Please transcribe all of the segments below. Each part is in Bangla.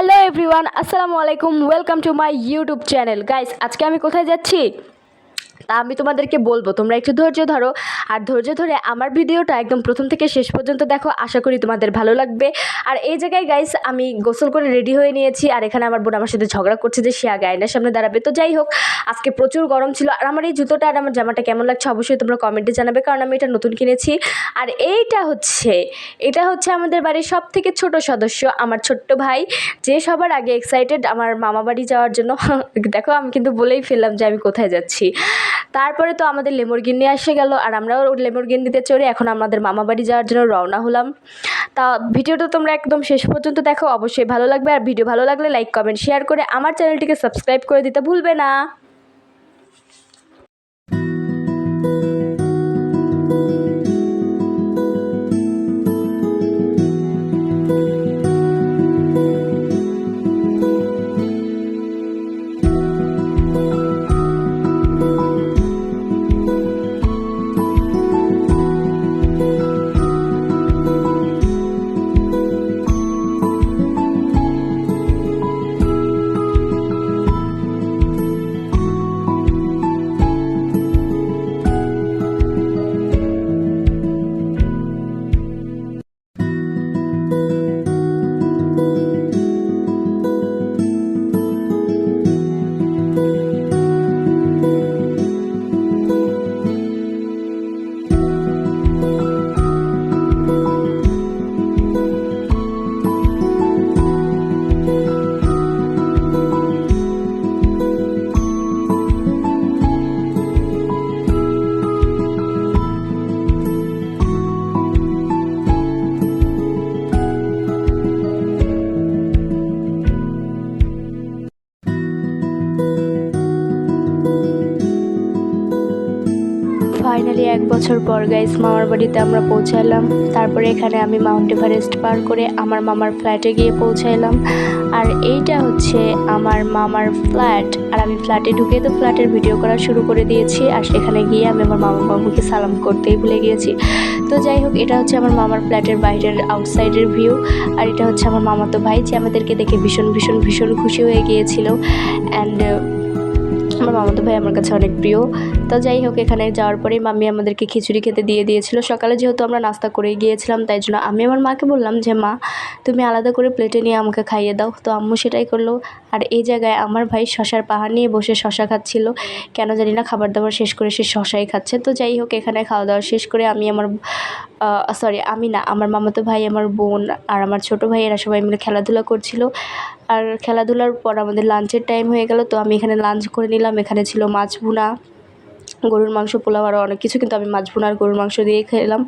হ্যালো এভরিওয়ান, আসসালামু আলাইকুম। Welcome to my YouTube channel. Guys, আজকে আমি কোথায় যাচ্ছি তা আমি তোমাদেরকে বলবো, তোমরা একটু ধৈর্য ধরো। আর ধৈর্য ধরে আমার ভিডিওটা একদম প্রথম থেকে শেষ পর্যন্ত দেখো, আশা করি তোমাদের ভালো লাগবে। আর এই জায়গায় গাইস আমি গোসল করে রেডি হয়ে নিয়েছি, আর এখানে আমার বোন আমার সাথে ঝগড়া করছে যে সে আগে আয়নার সামনে দাঁড়াবে। তো যাই হোক, আজকে প্রচুর গরম ছিল। আর আমার এই জুতোটা আর আমার জামাটা কেমন লাগছে অবশ্যই তোমরা কমেন্টে জানাবে, কারণ আমি এটা নতুন কিনেছি। আর এটা হচ্ছে আমাদের বাড়ির সব থেকে ছোট সদস্য, আমার ছোট্ট ভাই, যে সবার আগে এক্সাইটেড আমার মামা বাড়ি যাওয়ার জন্য। দেখো, আমি কিন্তু বলেই ফেললাম যে আমি কোথায় যাচ্ছি। তারপরে তো আমাদের লেমোরগিনি এসে গেল, আর আমরাও লেমোরগিনিতে চড়ে এখন আমাদের মামা বাড়ি যাওয়ার জন্য রওনা হলাম। তা ভিডিওটা তোমরা একদম শেষ পর্যন্ত দেখো, অবশ্যই ভালো লাগবে। আর ভিডিও ভালো লাগলে লাইক কমেন্ট শেয়ার করে আমার চ্যানেলটিকে সাবস্ক্রাইব করে দিতে ভুলবে না। ফাইনালি 1 বছর পর গাইস মামার বাড়িতে আমরা পৌঁছালাম। তারপরে এখানে আমি মাউন্ট এভারেস্ট পার করে আমার মামার ফ্ল্যাটে গিয়ে পৌঁছাইলাম। আর এইটা হচ্ছে আমার মামার ফ্ল্যাট। আর আমি ফ্ল্যাটে ঢুকে তো ফ্ল্যাটের ভিডিও করা শুরু করে দিয়েছি। আর সেখানে গিয়ে আমি আমার মামা বাবুকে সালাম করতেই ভুলে গিয়েছি। তো যাই হোক, এটা হচ্ছে আমার মামার ফ্ল্যাটের বাইরের আউটসাইডের ভিউ। আর এটা হচ্ছে আমার মামাতো ভাই, যে আমাদেরকে দেখে ভীষণ ভীষণ ভীষণ খুশি হয়ে গিয়েছিল। অ্যান্ড আমার মামাতো ভাই আমার কাছে অনেক প্রিয়। তো যাই হোক, এখানে যাওয়ার পরেই মাম্মি আমাদেরকে খিচুড়ি খেতে দিয়ে দিয়েছিল। সকালে যেহেতু আমরা নাস্তা করেই গিয়েছিলাম, তাই জন্য আমি আমার মাকে বললাম যে মা, তুমি আলাদা করে প্লেটে নিয়ে আমাকে খাইয়ে দাও। তো আম্মু সেটাই করলো। আর এই জায়গায় আমার ভাই শশার পাহাড় নিয়ে বসে শশা খাচ্ছিল। কেন জানি না, খাবার দাবার শেষ করে সে শশাই খাচ্ছে। তো যাই হোক, এখানে খাওয়া দাওয়া শেষ করে আমার মামাতো ভাই, আমার বোন আর আমার ছোটো ভাই, এরা সবাই মিলে খেলাধুলা করছিল। আর খেলাধুলার পর আমাদের লাঞ্চের টাইম হয়ে গেল। তো আমি এখানে লাঞ্চ করে নিলাম। এখানে ছিল মাছ ভুনা, গরুর মাংস, পোলাও, আরও অনেক কিছু, কিন্তু আমি মাছ ভুনা আর গরুর মাংস দিয়ে খেলাম।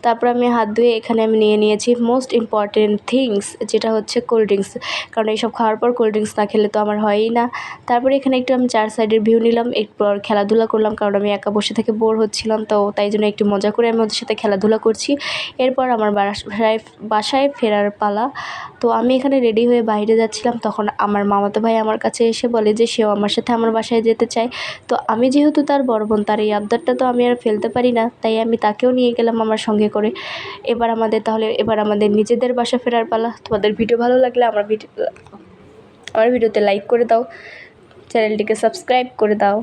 তারপর আমি হাত ধুয়ে এখানে আমি নিয়ে নিয়েছি মোস্ট ইম্পর্টেন্ট থিংস, যেটা হচ্ছে কোল্ড ড্রিঙ্কস। কারণ এইসব খাওয়ার পর কোল্ড ড্রিঙ্কস না খেলে তো আমার হয়ই না। তারপরে এখানে একটু আমি 4 সাইডের ভিউ নিলাম, এরপর খেলাধুলা করলাম, কারণ আমি একা বসে থেকে বোর হচ্ছিলাম। তো তাই জন্য একটু মজা করে আমি ওদের সাথে খেলাধুলা করছি। এরপর আমার বাসায় ফেরার পালা। তো আমি এখানে রেডি হয়ে বাইরে যাচ্ছিলাম, তখন আমার মামাতো ভাই আমার কাছে এসে বলে যে সেও আমার সাথে আমার বাসায় যেতে চায়। তো আমি যেহেতু তার বড় বোন, তার এই আবদারটা তো আমি আর ফেলতে পারি না, তাই আমি তাকেও নিয়ে গেলাম আমার সঙ্গে করে। এবার আমাদের নিজেদের বাসা ফেরার পালা। তোমাদের ভিডিও ভালো লাগলে আমার ভিডিওতে লাইক করে দাও, চ্যানেলটিকে সাবস্ক্রাইব করে দাও।